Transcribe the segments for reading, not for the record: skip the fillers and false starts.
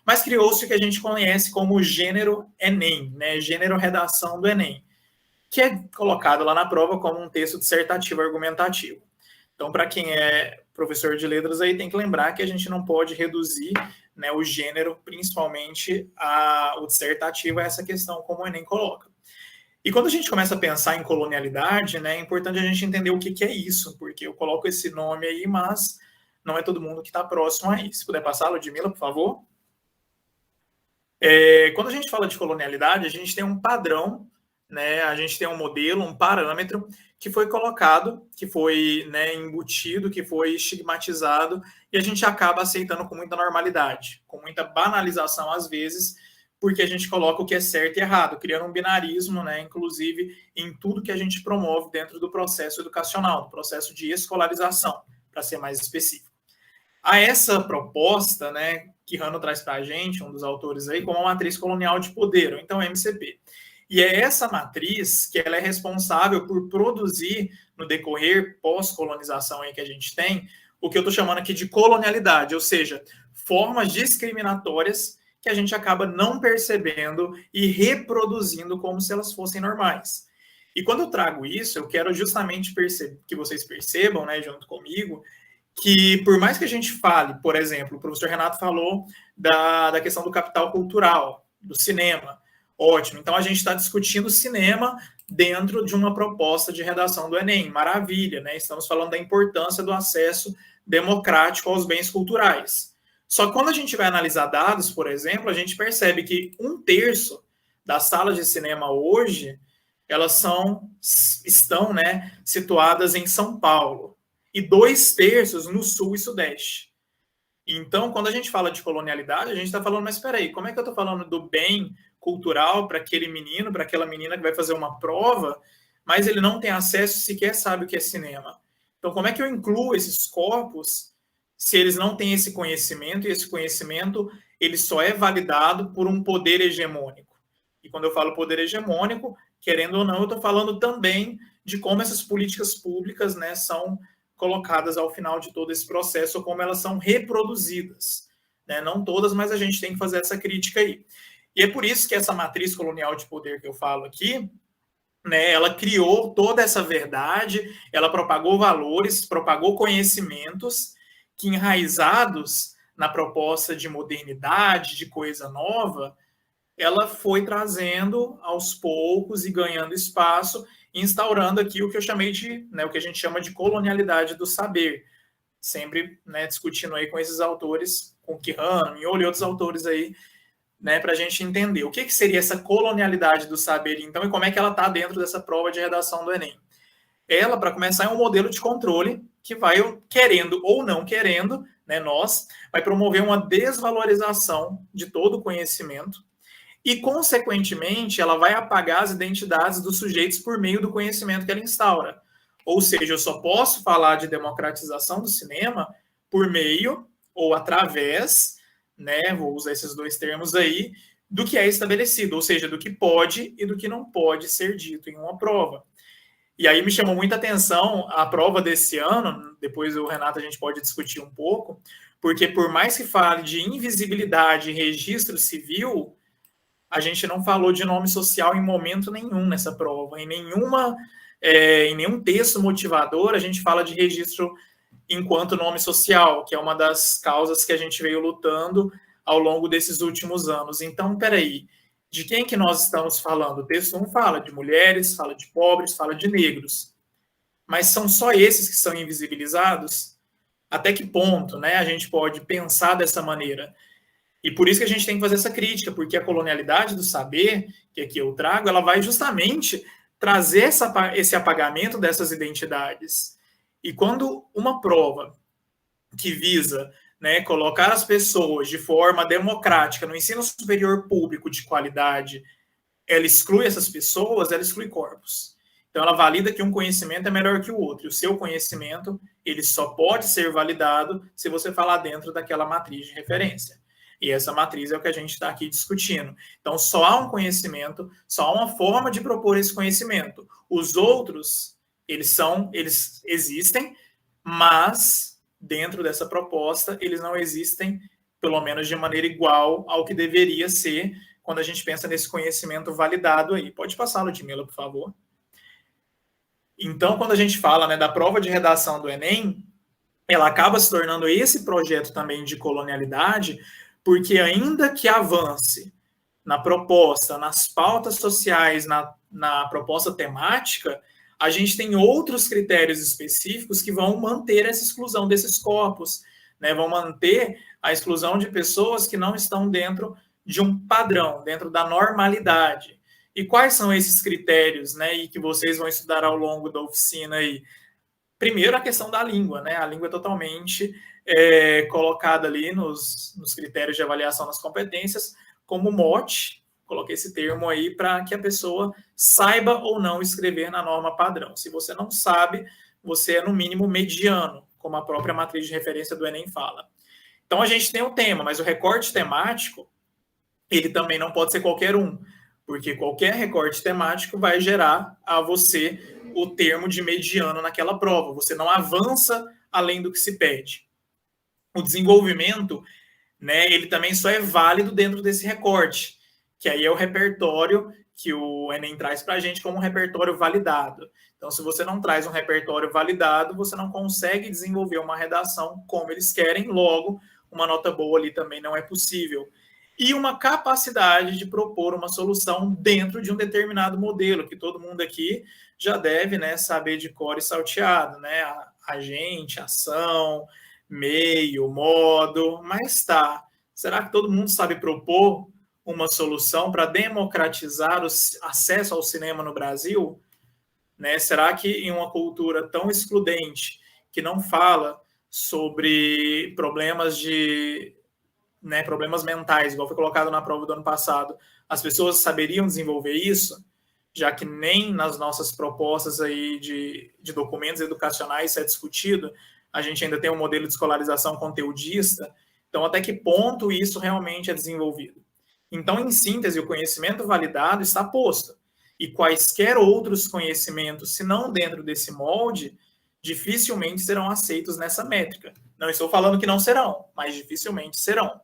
mas criou-se o que a gente conhece como gênero Enem, né? Gênero redação do Enem, que é colocado lá na prova como um texto dissertativo argumentativo. Então, para quem é professor de letras aí, tem que lembrar que a gente não pode reduzir, né, o gênero, principalmente o dissertativo, a essa questão como o Enem coloca. E quando a gente começa a pensar em colonialidade, né, é importante a gente entender o que é isso, porque eu coloco esse nome aí, mas não é todo mundo que está próximo a isso. Se puder passar, Ludmila, por favor. Quando a gente fala de colonialidade, a gente tem um padrão, né, a gente tem um modelo, um parâmetro que foi colocado, que foi, né, embutido, que foi estigmatizado, e a gente acaba aceitando com muita normalidade, com muita banalização às vezes, porque a gente coloca o que é certo e errado, criando um binarismo, né, inclusive em tudo que a gente promove dentro do processo educacional, do processo de escolarização, para ser mais específico. A essa proposta, né, que Rano traz para a gente, um dos autores aí, como a matriz colonial de poder, ou então MCP. E é essa matriz que ela é responsável por produzir, no decorrer pós-colonização aí que a gente tem, o que eu estou chamando aqui de colonialidade, ou seja, formas discriminatórias que a gente acaba não percebendo e reproduzindo como se elas fossem normais. E quando eu trago isso, eu quero justamente que vocês percebam, né, junto comigo, que por mais que a gente fale, por exemplo, o professor Renato falou da questão do capital cultural, do cinema, ótimo, então a gente está discutindo cinema dentro de uma proposta de redação do Enem, maravilha, né? Estamos falando da importância do acesso democrático aos bens culturais. Só que quando a gente vai analisar dados, por exemplo, a gente percebe que 1/3 das salas de cinema hoje, elas estão, né, situadas em São Paulo, e 2/3 no sul e sudeste. Então, quando a gente fala de colonialidade, a gente está falando, mas espera aí, como é que eu estou falando do bem cultural para aquele menino, para aquela menina que vai fazer uma prova, mas ele não tem acesso, sequer sabe o que é cinema? Então, como é que eu incluo esses corpos se eles não têm esse conhecimento, e esse conhecimento ele só é validado por um poder hegemônico? E quando eu falo poder hegemônico, querendo ou não, eu estou falando também de como essas políticas públicas, né, são colocadas ao final de todo esse processo, ou como elas são reproduzidas, né? Não todas, mas a gente tem que fazer essa crítica aí. E é por isso que essa matriz colonial de poder que eu falo aqui, né, ela criou toda essa verdade, ela propagou valores, propagou conhecimentos que, enraizados na proposta de modernidade, de coisa nova, ela foi trazendo aos poucos e ganhando espaço, instaurando aqui o que eu chamei de, né, o que a gente chama de colonialidade do saber, sempre, né, discutindo aí com esses autores, com Quijano, Miolo e outros autores aí, né, para a gente entender o que seria essa colonialidade do saber, então, e como é que ela está dentro dessa prova de redação do Enem. Ela, para começar, é um modelo de controle que vai, querendo ou não querendo, né, vai promover uma desvalorização de todo o conhecimento, e, consequentemente, ela vai apagar as identidades dos sujeitos por meio do conhecimento que ela instaura. Ou seja, eu só posso falar de democratização do cinema por meio ou através, né, vou usar esses dois termos aí, do que é estabelecido, ou seja, do que pode e do que não pode ser dito em uma prova. E aí me chamou muita atenção a prova desse ano, depois o Renato a gente pode discutir um pouco, porque por mais que fale de invisibilidade e registro civil, a gente não falou de nome social em momento nenhum nessa prova, em nenhum texto motivador a gente fala de registro enquanto nome social, que é uma das causas que a gente veio lutando ao longo desses últimos anos. Então, peraí, de quem que nós estamos falando? O texto 1 fala de mulheres, fala de pobres, fala de negros, mas são só esses que são invisibilizados? Até que ponto, né, a gente pode pensar dessa maneira? E por isso que a gente tem que fazer essa crítica, porque a colonialidade do saber, que aqui eu trago, ela vai justamente trazer esse apagamento dessas identidades. E quando uma prova que visa, né, colocar as pessoas de forma democrática no ensino superior público de qualidade, ela exclui essas pessoas, ela exclui corpos. Então, ela valida que um conhecimento é melhor que o outro. E o seu conhecimento, ele só pode ser validado se você falar dentro daquela matriz de referência. E essa matriz é o que a gente está aqui discutindo. Então, só há um conhecimento, só há uma forma de propor esse conhecimento. Os outros, eles existem, mas dentro dessa proposta, eles não existem pelo menos de maneira igual ao que deveria ser quando a gente pensa nesse conhecimento validado aí. Pode passar, Ludmila, por favor. Então, quando a gente fala, né, da prova de redação do Enem, ela acaba se tornando esse projeto também de colonialidade, porque ainda que avance na proposta, nas pautas sociais, na proposta temática, a gente tem outros critérios específicos que vão manter essa exclusão desses corpos, né? Vão manter a exclusão de pessoas que não estão dentro de um padrão, dentro da normalidade. E quais são esses critérios, né? E que vocês vão estudar ao longo da oficina aí? Primeiro, a questão da língua, né? A língua é totalmente colocada ali nos critérios de avaliação das competências como mote. Coloquei esse termo aí para que a pessoa saiba ou não escrever na norma padrão. Se você não sabe, você é no mínimo mediano, como a própria matriz de referência do Enem fala. Então a gente tem um tema, mas o recorte temático, ele também não pode ser qualquer um, porque qualquer recorte temático vai gerar a você o termo de mediano naquela prova. Você não avança além do que se pede. O desenvolvimento, né, ele também só é válido dentro desse recorte, que aí é o repertório que o Enem traz para a gente como um repertório validado. Então, se você não traz um repertório validado, você não consegue desenvolver uma redação como eles querem, logo, uma nota boa ali também não é possível. E uma capacidade de propor uma solução dentro de um determinado modelo, que todo mundo aqui já deve, né, saber de cor e salteado, né? Agente, ação, meio, modo, mas tá. Será que todo mundo sabe propor uma solução para democratizar o acesso ao cinema no Brasil? Né? Será que em uma cultura tão excludente, que não fala sobre problemas de, né, problemas mentais, igual foi colocado na prova do ano passado, as pessoas saberiam desenvolver isso? Já que nem nas nossas propostas aí de documentos educacionais isso é discutido, a gente ainda tem um modelo de escolarização conteudista, então até que ponto isso realmente é desenvolvido? Então, em síntese, o conhecimento validado está posto, e quaisquer outros conhecimentos, se não dentro desse molde, dificilmente serão aceitos nessa métrica. Não estou falando que não serão, mas dificilmente serão.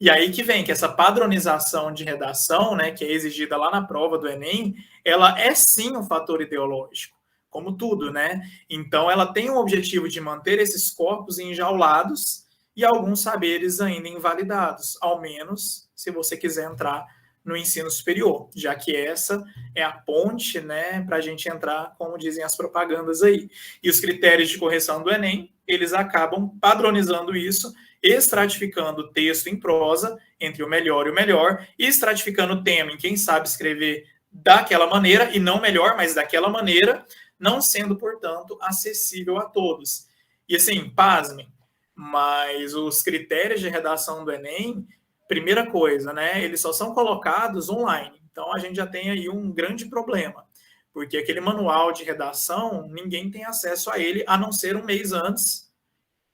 E aí que vem que essa padronização de redação, né, que é exigida lá na prova do Enem, ela é sim um fator ideológico, como tudo, né? Então ela tem o objetivo de manter esses corpos enjaulados e alguns saberes ainda invalidados, ao menos se você quiser entrar no ensino superior, já que essa é a ponte, né, para a gente entrar, como dizem as propagandas aí. E os critérios de correção do Enem, eles acabam padronizando isso, estratificando o texto em prosa, entre o melhor e o melhor, e estratificando o tema em quem sabe escrever daquela maneira, e não melhor, mas daquela maneira, não sendo, portanto, acessível a todos. E assim, pasmem, mas os critérios de redação do Enem, primeira coisa, né, eles só são colocados online. Então, a gente já tem aí um grande problema, porque aquele manual de redação, ninguém tem acesso a ele, a não ser um mês antes,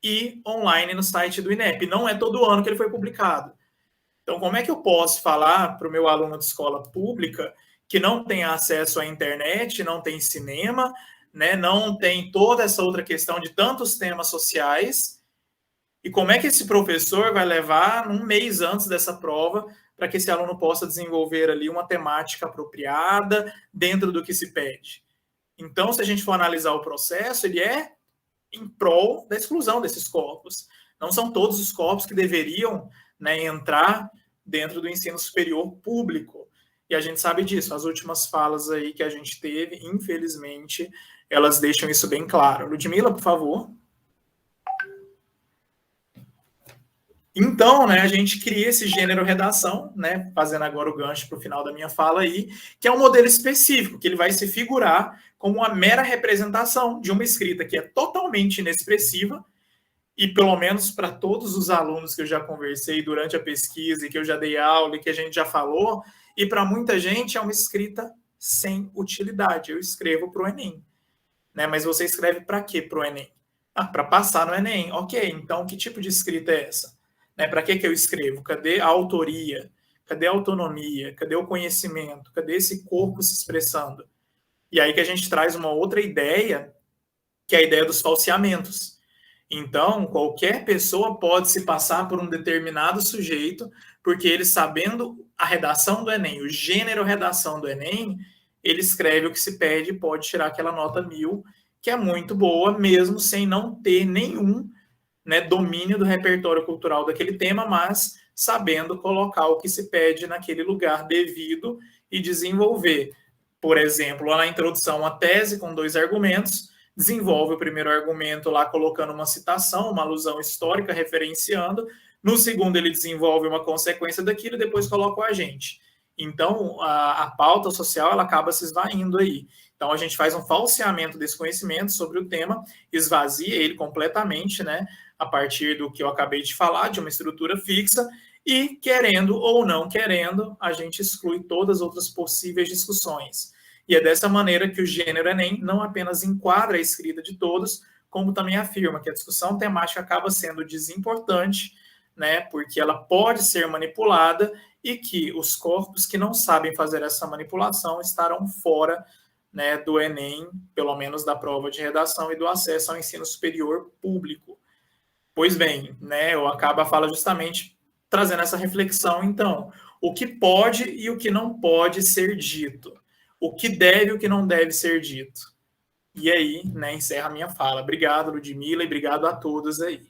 e online no site do INEP. Não é todo ano que ele foi publicado. Então, como é que eu posso falar para o meu aluno de escola pública que não tem acesso à internet, não tem cinema, né, não tem toda essa outra questão de tantos temas sociais, e como é que esse professor vai levar um mês antes dessa prova para que esse aluno possa desenvolver ali uma temática apropriada dentro do que se pede? Então, se a gente for analisar o processo, ele é em prol da exclusão desses corpos. Não são todos os corpos que deveriam, né, entrar dentro do ensino superior público. E a gente sabe disso. As últimas falas aí que a gente teve, infelizmente, elas deixam isso bem claro. Ludmila, por favor. Então, né, a gente cria esse gênero redação, né, fazendo agora o gancho para o final da minha fala aí, que é um modelo específico, que ele vai se figurar como uma mera representação de uma escrita que é totalmente inexpressiva, e pelo menos para todos os alunos que eu já conversei durante a pesquisa, e que eu já dei aula, e que a gente já falou, e para muita gente é uma escrita sem utilidade. Eu escrevo para o Enem. Né, mas você escreve para quê para o Enem? Para passar no Enem. Ok, então que tipo de escrita é essa? Né, para que eu escrevo? Cadê a autoria? Cadê a autonomia? Cadê o conhecimento? Cadê esse corpo se expressando? E aí que a gente traz uma outra ideia, que é a ideia dos falseamentos. Então, qualquer pessoa pode se passar por um determinado sujeito, porque ele, sabendo a redação do Enem, o gênero redação do Enem, ele escreve o que se pede e pode tirar aquela nota 1000, que é muito boa, mesmo sem não ter nenhum, né, domínio do repertório cultural daquele tema, mas sabendo colocar o que se pede naquele lugar devido e desenvolver. Por exemplo, lá na introdução, a tese com 2 argumentos, desenvolve o primeiro argumento lá colocando uma citação, uma alusão histórica, referenciando. No segundo, ele desenvolve uma consequência daquilo e depois coloca o agente. Então, a pauta social ela acaba se esvaindo aí. Então, a gente faz um falseamento desse conhecimento sobre o tema, esvazia ele completamente, né, a partir do que eu acabei de falar, de uma estrutura fixa, e, querendo ou não querendo, a gente exclui todas as outras possíveis discussões. E é dessa maneira que o gênero Enem não apenas enquadra a escrita de todos, como também afirma que a discussão temática acaba sendo desimportante, né, porque ela pode ser manipulada e que os corpos que não sabem fazer essa manipulação estarão fora, né, do Enem, pelo menos da prova de redação e do acesso ao ensino superior público. Pois bem, né, eu acabo a fala justamente trazendo essa reflexão, então, o que pode e o que não pode ser dito, o que deve e o que não deve ser dito. E aí, né, encerra a minha fala. Obrigado, Ludmila, e obrigado a todos aí.